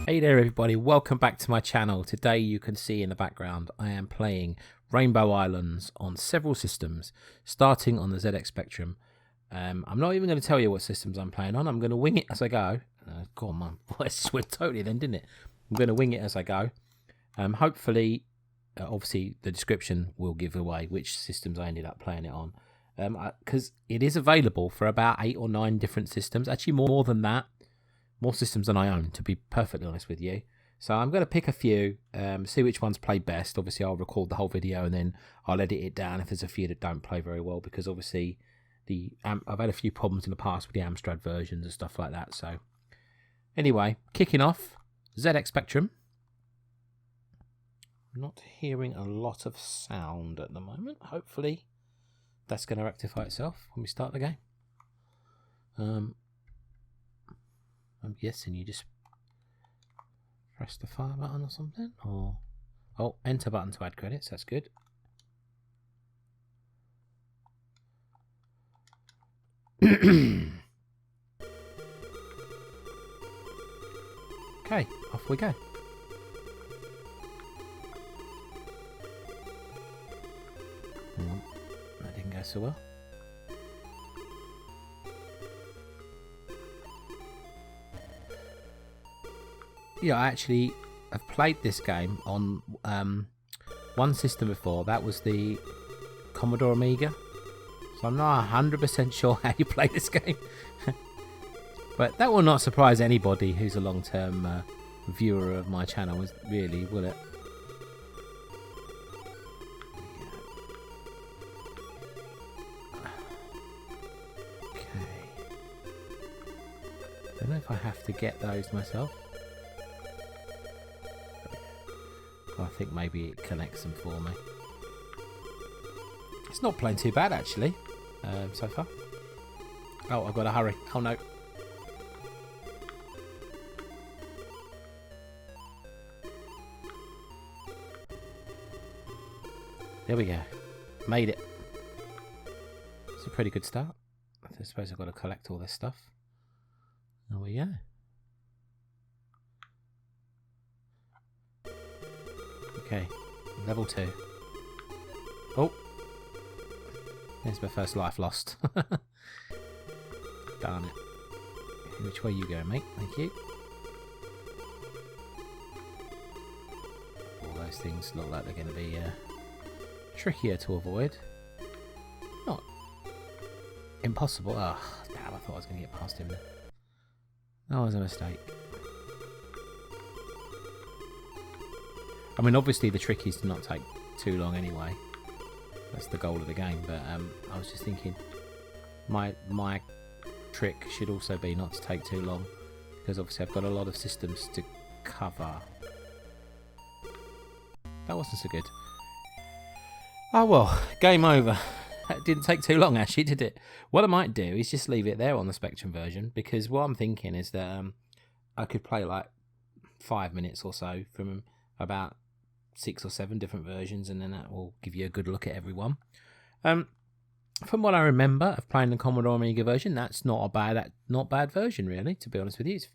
Hey there everybody, welcome back to my channel. Today you can see in the background I am playing Rainbow Islands on several systems, starting on the ZX Spectrum. I'm not even going to tell you what systems I'm playing on, I'm going to wing it as I go. God, my voice went totally then, didn't it? I'm going to wing it as I go. Hopefully, obviously the description will give away which systems I ended up playing it on. Because it is available for about 8 or 9 different systems, actually more than that. More systems than I own, to be perfectly honest with you. So I'm going to pick a few, see which ones play best. Obviously, I'll record the whole video and then I'll edit it down if there's a few that don't play very well, because obviously I've had a few problems in the past with the Amstrad versions and stuff like that. So anyway, kicking off, ZX Spectrum. I'm not hearing a lot of sound at the moment. Hopefully that's going to rectify itself when we start the game. I'm guessing you just press the fire button or something, or enter button to add credits. That's good. Okay, off we go. That didn't go so well. Yeah, I actually have played this game on one system before. That was the Commodore Amiga. So I'm not 100% sure how you play this game. But that will not surprise anybody who's a long-term viewer of my channel, really, will it? Okay. Don't know if I have to get those myself. I think maybe it connects them for me. It's not playing too bad actually, so far. Oh, I've got to hurry. Oh no. There we go. Made it. It's a pretty good start. I suppose I've got to collect all this stuff. There we go. Okay, level 2. Oh, there's my first life lost. Darn it. Which way you go, mate? Thank you. All those things look like they're going to be trickier to avoid. Not impossible. Oh, damn, I thought I was going to get past him there. That was a mistake. I mean, obviously the trick is to not take too long anyway. That's the goal of the game, but I was just thinking my trick should also be not to take too long, because obviously I've got a lot of systems to cover. That wasn't so good. Oh well, game over. That didn't take too long actually, did it? What I might do is just leave it there on the Spectrum version, because what I'm thinking is that I could play like 5 minutes or so from about 6 or 7 different versions, and then that will give you a good look at everyone. From what I remember of playing the Commodore Amiga version, that's not bad version really, to be honest with you. It's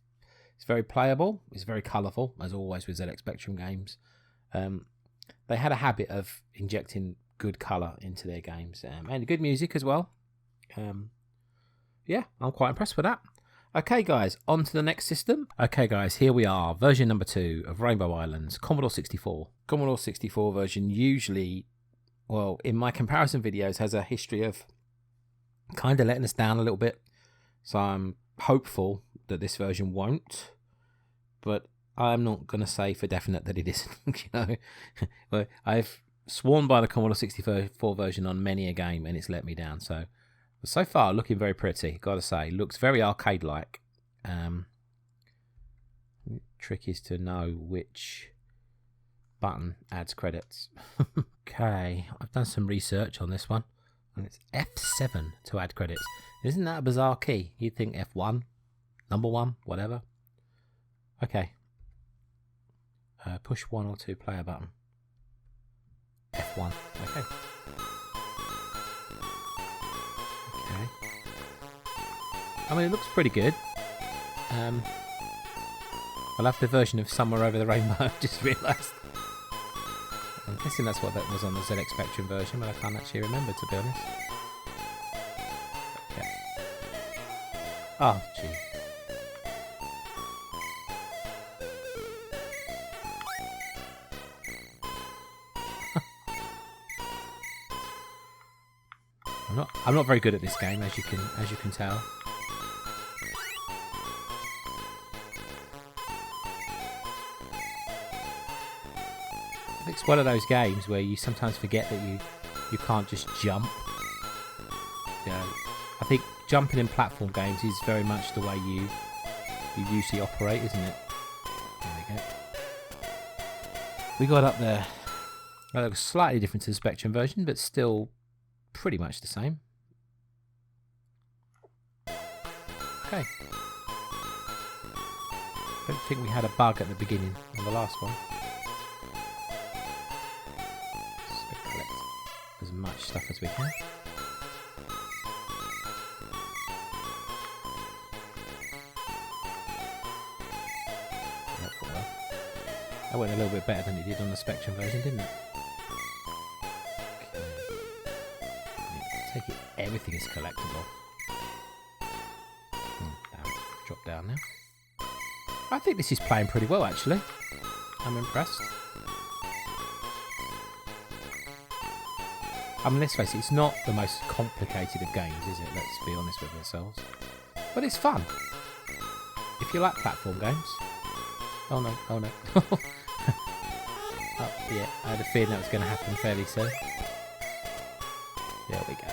very playable, it's very colourful, as always with ZX Spectrum games. They had a habit of injecting good colour into their games, and good music as well. Yeah, I'm quite impressed with that. Okay guys, on to the next system. Okay guys, here we are, version number 2 of Rainbow Islands, Commodore 64. Commodore 64 version usually, well, in my comparison videos, has a history of kind of letting us down a little bit. So I'm hopeful that this version won't, but I'm not going to say for definite that it isn't, you know. Well, I've sworn by the Commodore 64 version on many a game and it's let me down, so far, looking very pretty, gotta say. Looks very arcade-like. Trick is to know which button adds credits. Okay, I've done some research on this one, and it's F7 to add credits. Isn't that a bizarre key? You'd think F1, number 1, whatever. Okay. Push 1 or 2 player button. F1. Okay. I mean, it looks pretty good. I love the version of Somewhere Over the Rainbow. I just realised. I'm guessing that's what that was on the ZX Spectrum version, but I can't actually remember, to be honest. Okay. Oh, gee. I'm not very good at this game, as you can tell. It's one of those games where you sometimes forget that you can't just jump. Yeah, I think jumping in platform games is very much the way you usually operate, isn't it? There we go. We got up there. Well, it was slightly different to the Spectrum version, but still pretty much the same. Okay. Don't think we had a bug at the beginning on the last one. Just collect as much stuff as we can. That went a little bit better than it did on the Spectrum version, didn't it? Take it, everything is collectible. Drop down now. I think this is playing pretty well, actually. I'm impressed. I mean, let's face it, it's not the most complicated of games, is it? Let's be honest with ourselves. But it's fun. If you like platform games. Oh no, oh no. Oh, yeah, I had a feeling that was going to happen fairly soon. There we go.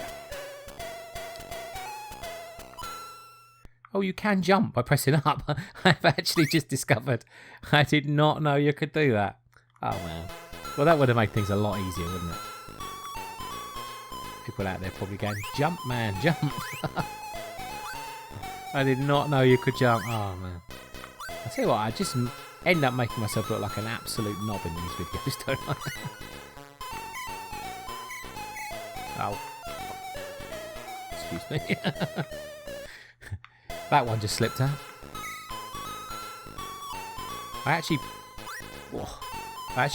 Oh, you can jump by pressing up. I've actually just discovered. I did not know you could do that. Oh, man. Well, that would have made things a lot easier, wouldn't it? People out there probably going, jump, man, jump. I did not know you could jump. Oh, man. I tell you what, I just end up making myself look like an absolute knob in these videos, don't I? Oh. Excuse me. That one just slipped out. I actually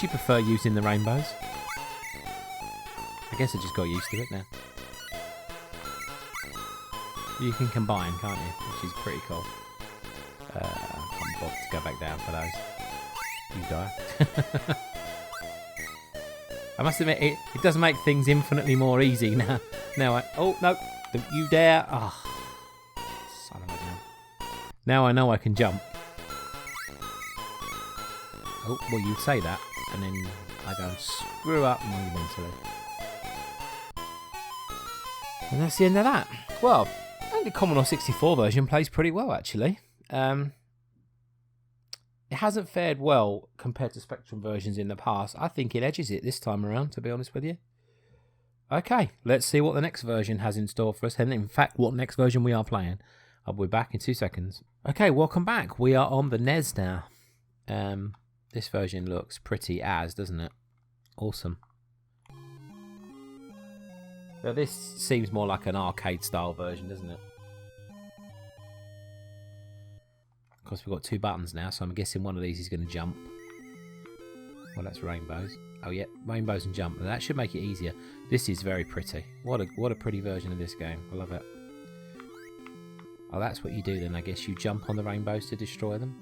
prefer using the rainbows. I guess I just got used to it now. You can combine, can't you? Which is pretty cool. I can't bother to go back down for those. You die. I must admit, it does make things infinitely more easy now. Oh, no. Don't you dare. Oh, son of a gun. Now I know I can jump. Oh, well, you'd say that. And then I go and screw up monumentally. And that's the end of that. Well, I think the Commodore 64 version plays pretty well, actually. It hasn't fared well compared to Spectrum versions in the past. I think it edges it this time around, to be honest with you. Okay, let's see what the next version has in store for us, and in fact, what next version we are playing. I'll be back in 2 seconds. Okay, welcome back. We are on the NES now. This version looks pretty doesn't it? Awesome. Now, this seems more like an arcade-style version, doesn't it? Of course, we've got 2 buttons now, so I'm guessing one of these is going to jump. Well, that's rainbows. Oh, yeah, rainbows and jump. That should make it easier. This is very pretty. What a pretty version of this game. I love it. Oh, that's what you do then. I guess you jump on the rainbows to destroy them.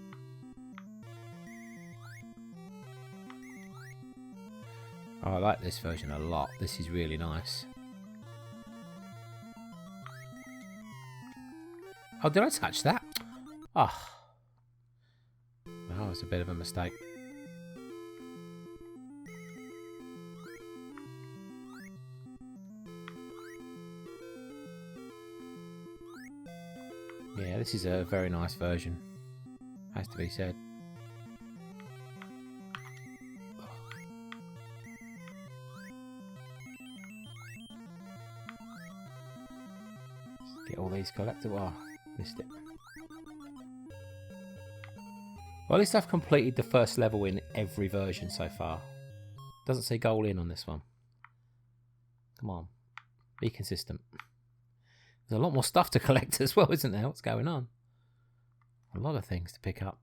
Oh, I like this version a lot. This is really nice. Oh, did I touch that? Oh. That was a bit of a mistake. Yeah, this is a very nice version. Has to be said. Let's get all these collectible. Oh, missed it. Well, at least I've completed the first level in every version so far. Doesn't say goal in on this one. Come on. Be consistent. There's a lot more stuff to collect as well, isn't there? What's going on? A lot of things to pick up.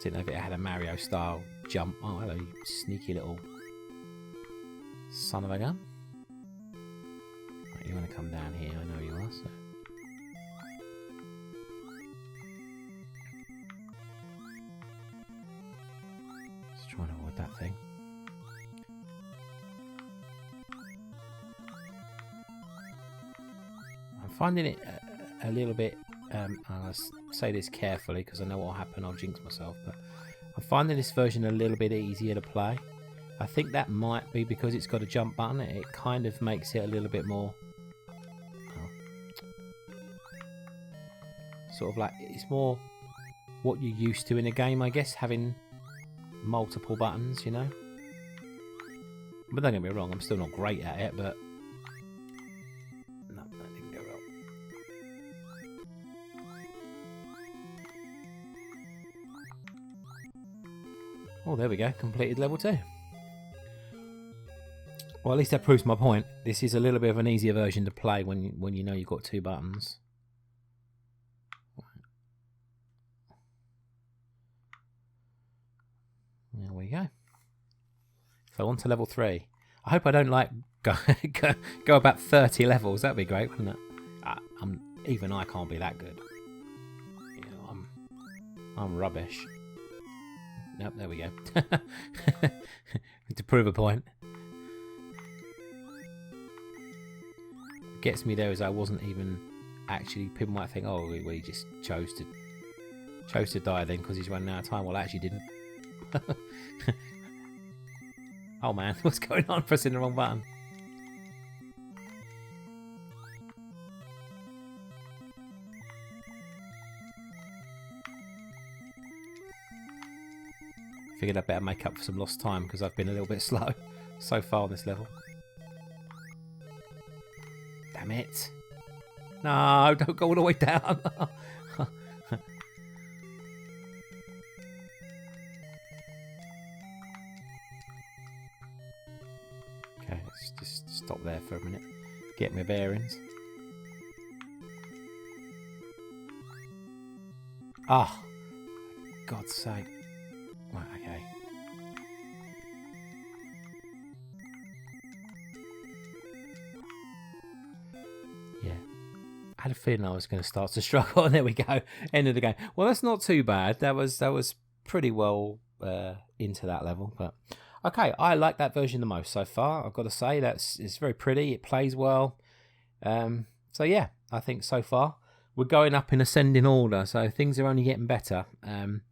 Didn't know if it had a Mario style jump. Oh, hello, you sneaky little son of a gun. Right, you want to come down here? I know you are. So. Just trying to avoid that thing. I'm finding it a little bit. I'll say this carefully because I know what will happen. I'll jinx myself, but I'm finding this version a little bit easier to play. I think that might be because it's got a jump button. It kind of makes it a little bit more sort of like it's more what you're used to in a game, I guess, having multiple buttons, you know. But don't get me wrong, I'm still not great at it, but no, that didn't go well. Oh, there we go, completed level 2. Well, at least that proves my point. This is a little bit of an easier version to play when you know you've got 2 buttons. There we go. So on to level 3. I hope I don't like go about 30 levels. That'd be great, wouldn't it? Even I can't be that good. You know, I'm rubbish. Nope, there we go. To prove a point. What gets me there is I wasn't even actually. People might think, oh, well, he just chose to die then because he's running out of time. Well, I actually didn't. Oh man, what's going on? Pressing the wrong button. Figured I'd better make up for some lost time because I've been a little bit slow so far on this level. Damn it. No, don't go all the way down. Okay, let's just stop there for a minute. Get my bearings. Ah, oh, God's sake. Right, okay. Yeah. I had a feeling I was going to start to struggle, and there we go. End of the game. Well, that's not too bad. That was pretty well into that level, but okay. I like that version the most so far. I've got to say it's very pretty. It plays well. So yeah, I think so far we're going up in ascending order. So things are only getting better. I'm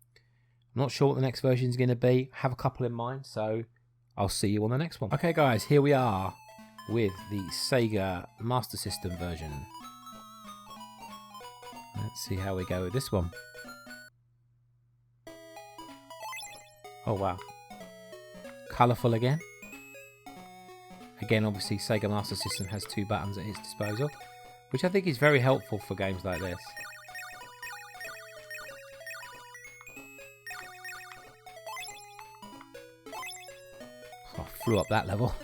not sure what the next version is going to be. I have a couple in mind, so I'll see you on the next one. Okay, guys, here we are with the Sega Master System version. Let's see how we go with this one. Oh, wow. Colourful again. Again, obviously, Sega Master System has 2 buttons at its disposal, which I think is very helpful for games like this. Oh, I flew up that level.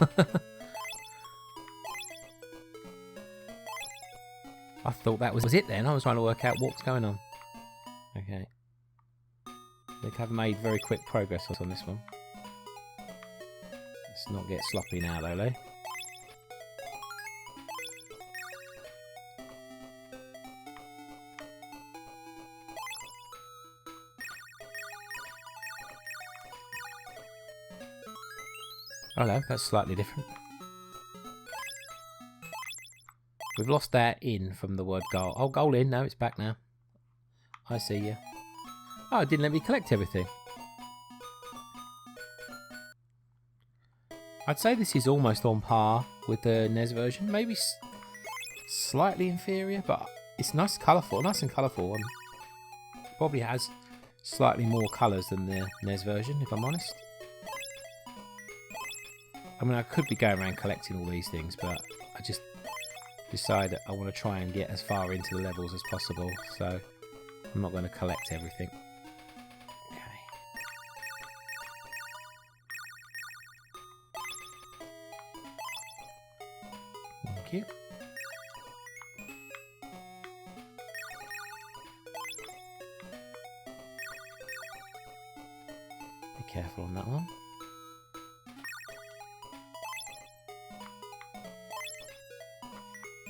I thought that was it then. I was trying to work out what's going on. Okay. I think I've made very quick progress on this one. Let's not get sloppy now though, Lee. Oh no, that's slightly different. We've lost that in from the word goal. Oh, goal in. No, it's back now. I see you. Oh, it didn't let me collect everything. I'd say this is almost on par with the NES version. Maybe slightly inferior, but it's nice, colourful, nice and colourful. Probably has slightly more colours than the NES version, if I'm honest. I mean, I could be going around collecting all these things, but I just decided I want to try and get as far into the levels as possible, so I'm not going to collect everything. Okay. Thank you. careful on that one.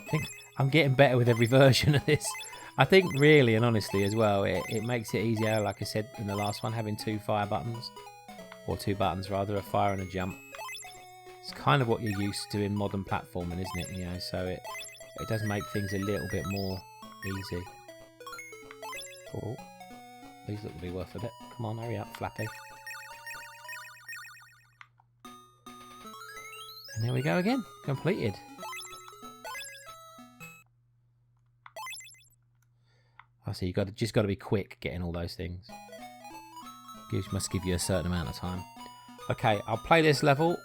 I think I'm getting better with every version of this. I think really and honestly as well, it makes it easier, like I said in the last one, having 2 fire buttons. Or 2 buttons rather, a fire and a jump. It's kind of what you're used to in modern platforming, isn't it? You know, so it does make things a little bit more easy. Oh, these look to be worth a bit. Come on, hurry up, Flappy. And there we go again, completed. I see, just got to be quick getting all those things. Must give you a certain amount of time. Okay, I'll play this level.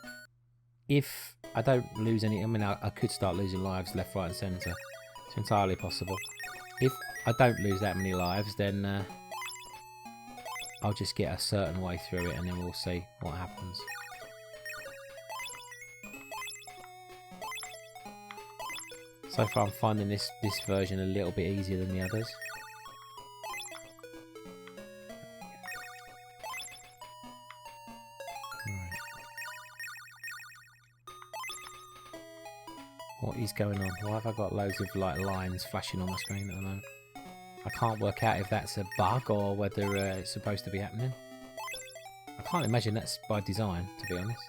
If I don't lose any, I mean, I could start losing lives left, right, and centre. It's entirely possible. If I don't lose that many lives, then I'll just get a certain way through it, and then we'll see what happens. So far, I'm finding this version a little bit easier than the others. What is going on? Why have I got loads of like lines flashing on my screen at the moment? I can't work out if that's a bug or whether it's supposed to be happening. I can't imagine that's by design, to be honest.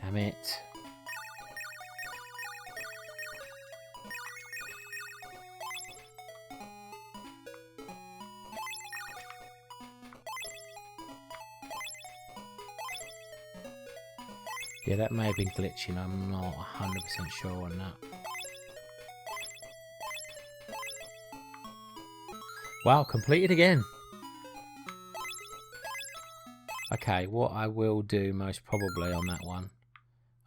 Damn it. Yeah, that may have been glitching, I'm not 100% sure on that. Wow, completed again! Okay, what I will do most probably on that one,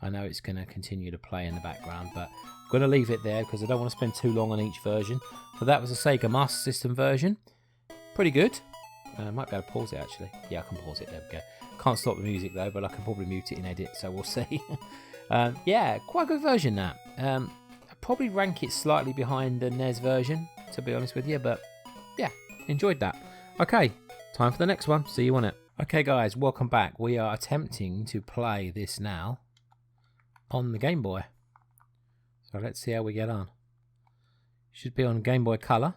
I know it's going to continue to play in the background, but I'm going to leave it there because I don't want to spend too long on each version. So that was a Sega Master System version. Pretty good. I might be able to pause it actually. Yeah, I can pause it, there we go. Can't stop the music though, but I can probably mute it in edit, so we'll see. Yeah, quite a good version that. I'd probably rank it slightly behind the NES version, to be honest with you, but yeah, enjoyed that. Okay, time for the next one. See you on it. Okay guys, welcome back. We are attempting to play this now on the Game Boy. So let's see how we get on. Should be on Game Boy Color.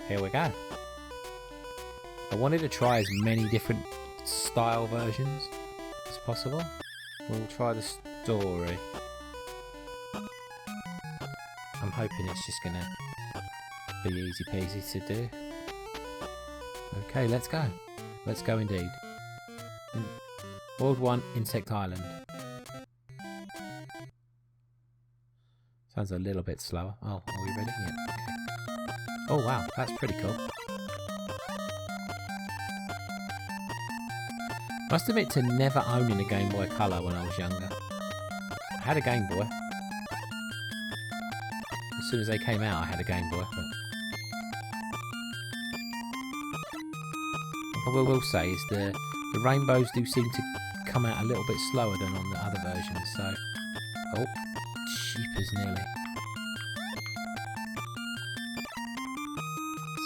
Here we go. I wanted to try as many different style versions as possible. We'll try the story. I'm hoping it's just gonna be easy peasy to do. Okay, let's go. Let's go indeed. World 1, Insect Island. Sounds a little bit slower. Oh, are we ready? Yeah, okay. Oh wow, that's pretty cool. Must admit to never owning a Game Boy Color when I was younger. I had a Game Boy. As soon as they came out, I had a Game Boy. But what I will say is the rainbows do seem to come out a little bit slower than on the other versions. So, oh, cheapers nearly.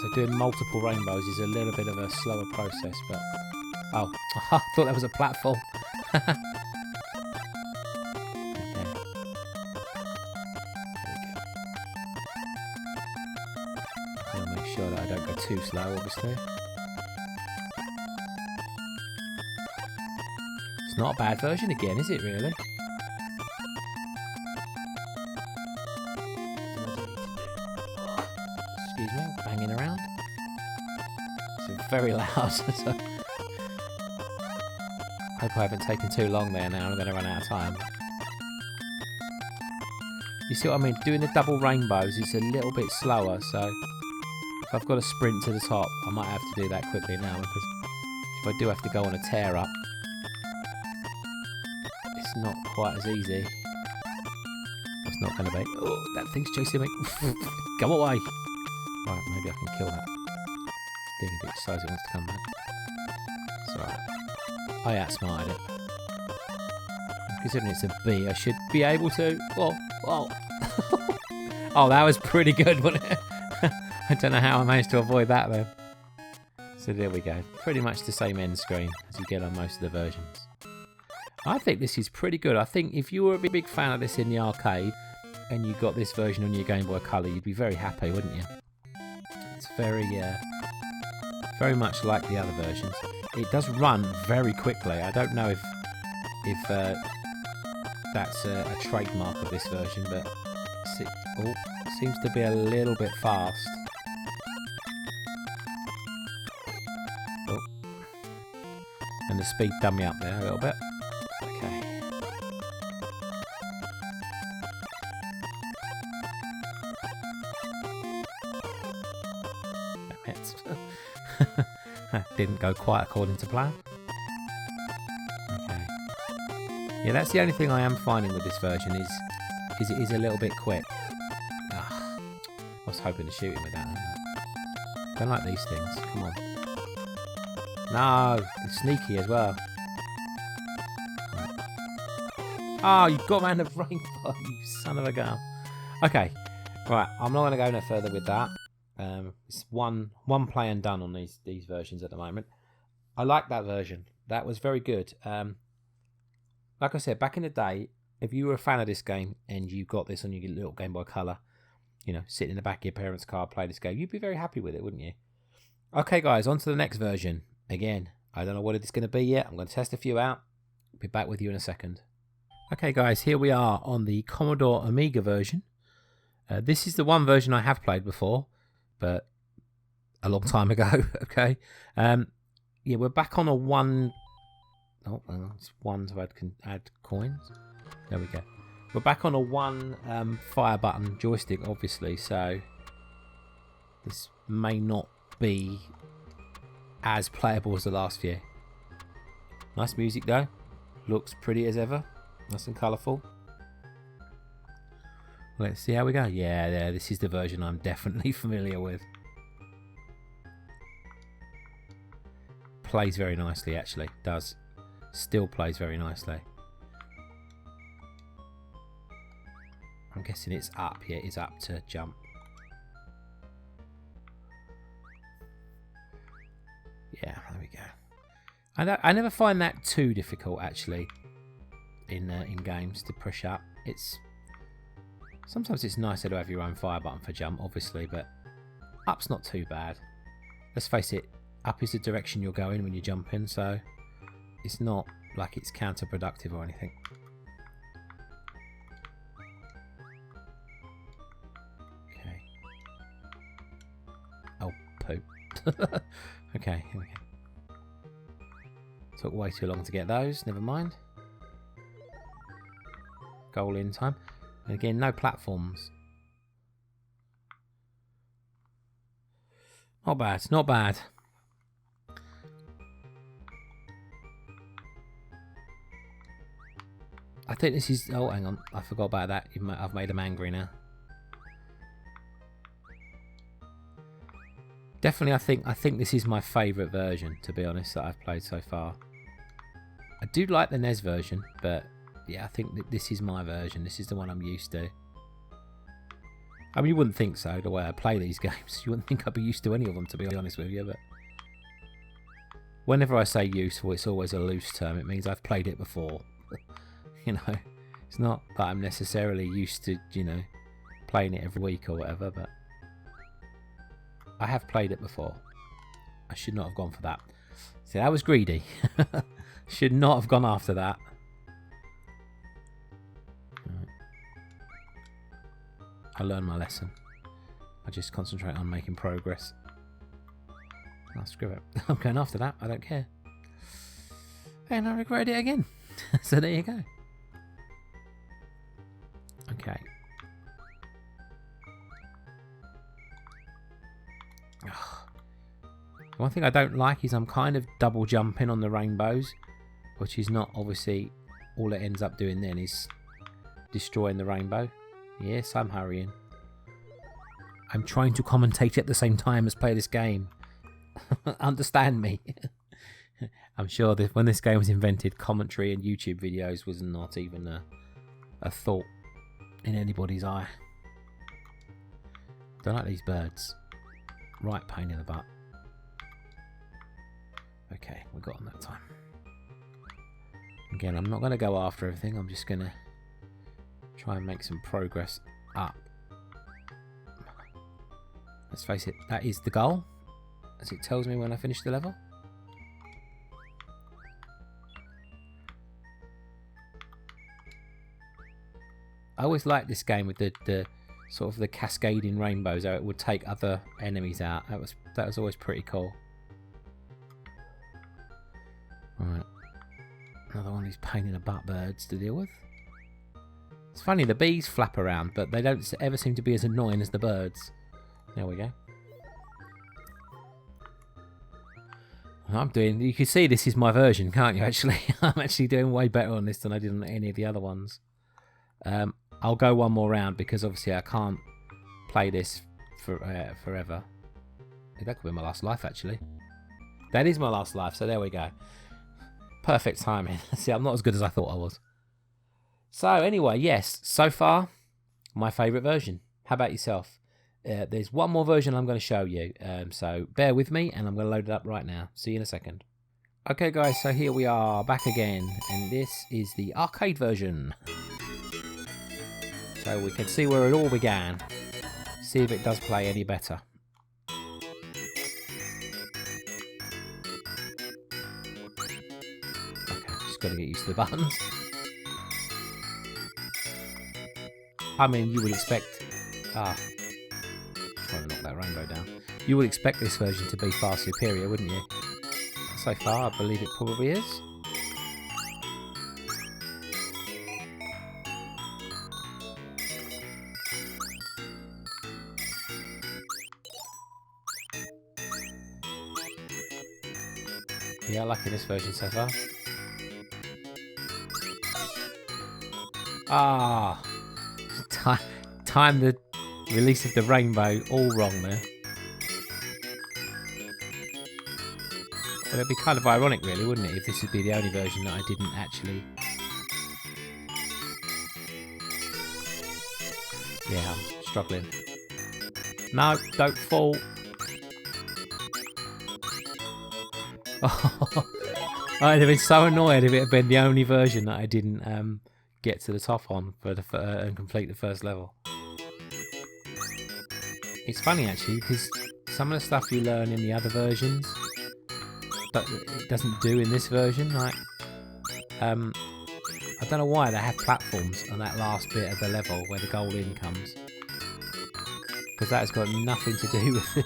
So doing multiple rainbows is a little bit of a slower process, but. Oh, I thought that was a platform. Okay. There we go. I'll make sure that I don't go too slow, obviously. It's not a bad version again, is it really? Excuse me, banging around. It's very loud. So hope I haven't taken too long there now, I'm going to run out of time. You see what I mean? Doing the double rainbows is a little bit slower, so if I've got to sprint to the top, I might have to do that quickly now, because if I do have to go on a tear up, it's not quite as easy. It's not going to be. Oh, that thing's chasing me. Go away. Right, maybe I can kill that thing if it decides it wants to come back. It's alright. I outsmarted it. Considering it's a B, I should be able to. Whoa, whoa. Oh, that was pretty good, wasn't it? I don't know how I managed to avoid that then. So there we go. Pretty much the same end screen as you get on most of the versions. I think this is pretty good. I think if you were a big fan of this in the arcade and you got this version on your Game Boy Color, you'd be very happy, wouldn't you? It's very much like the other versions. It does run very quickly. I don't know if that's a trademark of this version, but it seems to be a little bit fast. Oh. And the speed done me up there a little bit. Okay. Didn't go quite according to plan. Okay. Yeah, that's the only thing I am finding with this version is it is a little bit quick. I was hoping to shoot him with that. Don't like these things. Come on. No, it's sneaky as well. Oh, you got around the rainbow, you son of a gun. Okay, right. I'm not going to go no further with that. It's one play and done on these versions at the moment. I like that version. That was very good. Like I said, back in the day, if you were a fan of this game and you got this on your little Game Boy Color, you know, sitting in the back of your parents' car, play this game, you'd be very happy with it, wouldn't you? Okay, guys, on to the next version. Again, I don't know what it's going to be yet. I'm going to test a few out. I'll be back with you in a second. Okay, guys, here we are on the Commodore Amiga version. This is the one version I have played before, but a long time ago. Okay, yeah, we're back on a one. Oh, hang on, it's one to add coins. There we go. We're back on a one fire button joystick, obviously. So this may not be as playable as the last few. Nice music though. Looks pretty as ever. Nice and colourful. Let's see how we go. Yeah, this is the version I'm definitely familiar with. Plays very nicely, actually. Does. Still plays very nicely. I'm guessing it's up. Yeah, it is up to jump. Yeah, there we go. I never find that too difficult, actually, in games to push up. Sometimes it's nicer to have your own fire button for jump, obviously, but up's not too bad. Let's face it, up is the direction you're going when you're jumping, so it's not like it's counterproductive or anything. Okay. Oh, poop. Okay, here we go. Took way too long to get those, never mind. Goal in time. And again, no platforms. Not bad, not bad. I think this is... Oh, hang on. I forgot about that. I've made him angry now. Definitely, I think this is my favourite version, to be honest, that I've played so far. I do like the NES version, but yeah, I think that this is my version. This is the one I'm used to. I mean, you wouldn't think so, the way I play these games. You wouldn't think I'd be used to any of them, to be honest with you, but whenever I say useful, it's always a loose term. It means I've played it before. You know, it's not that I'm necessarily used to, you know, playing it every week or whatever, but I have played it before. I should not have gone for that. See, that was greedy. Should not have gone after that. Right. I learned my lesson. I just concentrate on making progress. Oh, screw it. I'm going after that. I don't care. And I regret it again. So there you go. Okay. One thing I don't like is I'm kind of double jumping on the rainbows, which is not obviously all it ends up doing then is destroying the rainbow. Yes, I'm hurrying. I'm trying to commentate at the same time as play this game. Understand me. I'm sure that when this game was invented, commentary and YouTube videos was not even a thought in anybody's eye. Don't like these birds. Right pain in the butt. Okay, we got on that time. Again, I'm not going to go after everything. I'm just going to try and make some progress up. Let's face it, that is the goal, as it tells me when I finish the level. I always liked this game with the sort of the cascading rainbows, how it would take other enemies out. That was always pretty cool. Right, another one of these pain in the butt birds to deal with. It's funny, the bees flap around, but they don't ever seem to be as annoying as the birds. There we go. You can see this is my version, can't you, actually? I'm actually doing way better on this than I did on any of the other ones. I'll go one more round because obviously I can't play this forever. That could be my last life, actually. That is my last life, so there we go. Perfect timing. See, I'm not as good as I thought I was. So anyway, yes, so far, my favourite version. How about yourself? There's one more version I'm going to show you, so bear with me and I'm going to load it up right now. See you in a second. Okay guys, so here we are back again, and this is the arcade version. So we can see where it all began. See if it does play any better. Okay, just got to get used to the buttons. I mean, you would expect... trying to knock that rainbow down. You would expect this version to be far superior, wouldn't you? So far, I believe it probably is. Yeah, liking this version so far. Time the release of the rainbow all wrong there. Well, it'd be kind of ironic, really, wouldn't it, if this would be the only version that I didn't actually... Yeah, I'm struggling. No, don't fall. Oh, I'd have been so annoyed if it had been the only version that I didn't get to the top on for and complete the first level. It's funny actually, because some of the stuff you learn in the other versions, but it doesn't do in this version. Like, I don't know why they have platforms on that last bit of the level where the goal in comes, because that has got nothing to do with the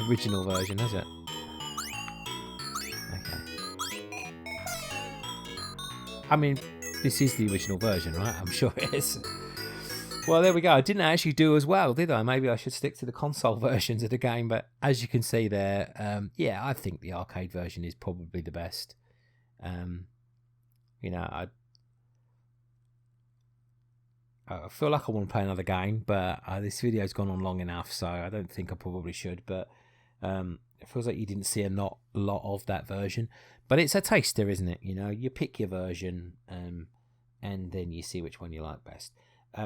original version, has it? Okay. I mean, this is the original version, right? I'm sure it is. Well, there we go. I didn't actually do as well, did I? Maybe I should stick to the console versions of the game. But as you can see there, yeah, I think the arcade version is probably the best. You know, I feel like I want to play another game, but this video's gone on long enough, so I don't think I probably should. But it feels like you didn't see a lot of that version. But it's a taster, isn't it? You know, you pick your version, and then you see which one you like best.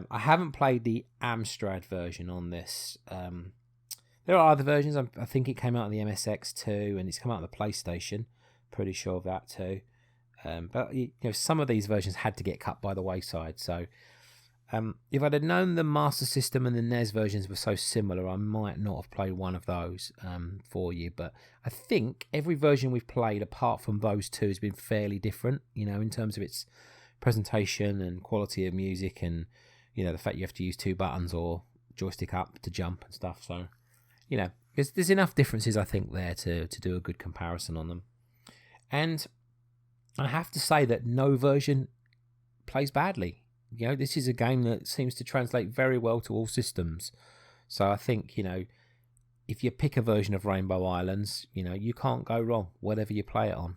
I haven't played the Amstrad version on this. There are other versions. I think it came out on the MSX too, and it's come out on the PlayStation. Pretty sure of that too. But you know, some of these versions had to get cut by the wayside. So if I'd have known the Master System and the NES versions were so similar, I might not have played one of those for you. But I think every version we've played, apart from those two, has been fairly different. You know, in terms of its presentation and quality of music, and you know, the fact you have to use two buttons or joystick up to jump and stuff. So, you know, there's enough differences, I think, there to do a good comparison on them. And I have to say that no version plays badly. You know, this is a game that seems to translate very well to all systems. So I think, you know, if you pick a version of Rainbow Islands, you know, you can't go wrong, whatever you play it on.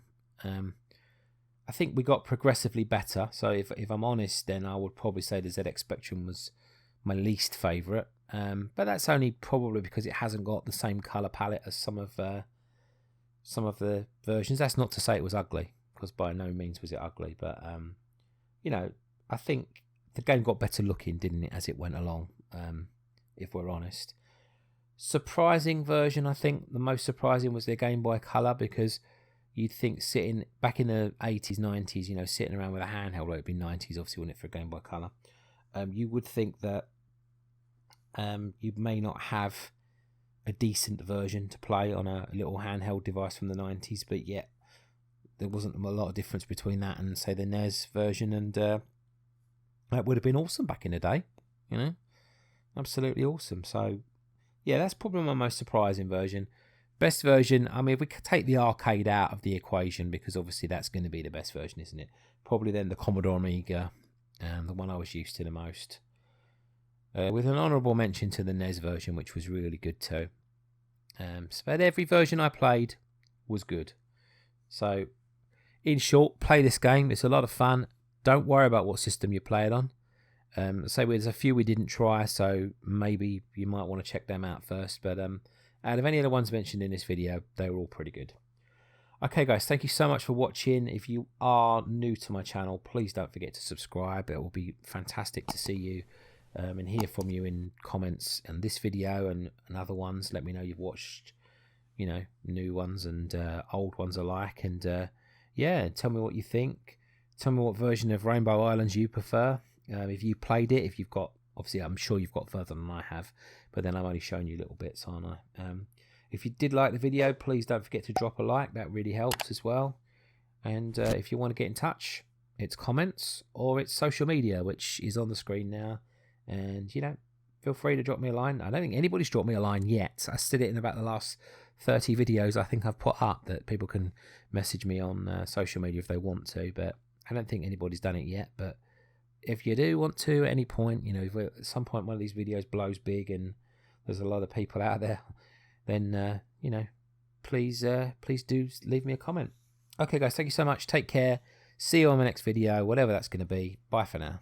I think we got progressively better. So if I'm honest, then I would probably say the ZX Spectrum was my least favourite. But that's only probably because it hasn't got the same colour palette as some of the versions. That's not to say it was ugly, because by no means was it ugly. But, you know, I think the game got better looking, didn't it, as it went along, if we're honest. Surprising version, I think the most surprising was the Game Boy Color, because you'd think sitting back in the 80s, 90s, you know, sitting around with a handheld, well, it'd be 90s, obviously, wouldn't it, for a Game Boy Color? You would think that you may not have a decent version to play on a little handheld device from the 90s, but yet there wasn't a lot of difference between that and, say, the NES version, and that would have been awesome back in the day, you know, absolutely awesome. So, yeah, that's probably my most surprising version. Best version, I mean, if we could take the arcade out of the equation, because obviously that's going to be the best version, isn't it? Probably then the Commodore Amiga, the one I was used to the most. With an honourable mention to the NES version, which was really good too. But every version I played was good. So, in short, play this game. It's a lot of fun. Don't worry about what system you play it on. Say there's a few we didn't try, so maybe you might want to check them out first. But out of any of the ones mentioned in this video, they were all pretty good. Okay, guys, thank you so much for watching. If you are new to my channel, please don't forget to subscribe. It will be fantastic to see you and hear from you in comments on this video and other ones. Let me know you've watched, you know, new ones and old ones alike. And yeah, tell me what you think. Tell me what version of Rainbow Islands you prefer. If you played it, if you've got, obviously I'm sure you've got further than I have, but then I'm only showing you little bits, aren't I? If you did like the video, please don't forget to drop a like. That really helps as well. And if you want to get in touch, it's comments or it's social media, which is on the screen now. And, you know, feel free to drop me a line. I don't think anybody's dropped me a line yet. I did it in about the last 30 videos I think I've put up, that people can message me on social media if they want to, but I don't think anybody's done it yet. But if you do want to at any point, you know, if at some point one of these videos blows big and there's a lot of people out there, then, you know, please do leave me a comment. Okay, guys, thank you so much. Take care. See you on my next video, whatever that's going to be. Bye for now.